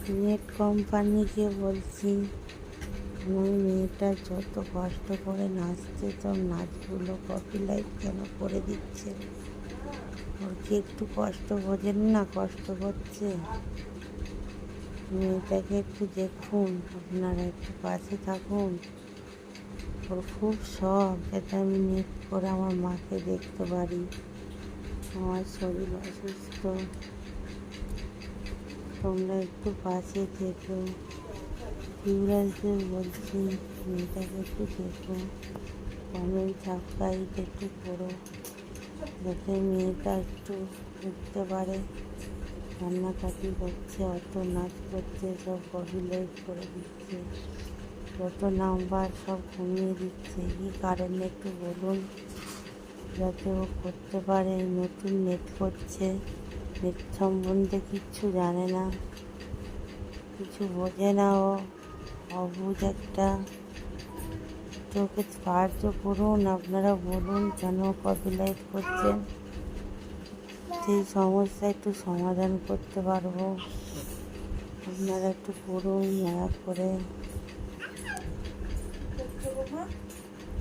Net কোম্পানিকে বলছি, আমার মেয়েটা যত কষ্ট করে নাচছে, সব নাচগুলো কপিরাইট কেন করে দিচ্ছে? ওর কি একটু কষ্ট বোঝেন না? কষ্ট করছে। মেয়েটাকে একটু দেখুন, আপনারা একটু পাশে থাকুন। ওর খুব শখ যাতে আমি নেট করে আমার মাকে দেখতে পারি। আমার শরীর অসুস্থ, তোমরা একটু পাশে থেকো। ইউরাজদের বলছি, মেয়েটাকে একটু দেখো, কমেন্ট সাবস্ক্রাইব একটু করো, যাতে মেয়েটা একটু উঠতে পারে। কান্নাকাটি করছে, অত নাচ করছে, সব কপিরাইট করে দিচ্ছে, যত নাম্বার সব কমিয়ে দিচ্ছে। কী কারণে একটু বলুন, যাতে ও করতে পারে। নতুন নেট করছে, নেট সম্বন্ধে কিচ্ছু জানে না, কিছু বোঝে না ও, অবুঝ একটা। ওকে সাহায্য করুন, আপনারা বলুন কেন কপিরাইট করছেন, সেই সমস্যা একটু সমাধান করতে পারবো। আপনারা একটু করুন দয়া করে।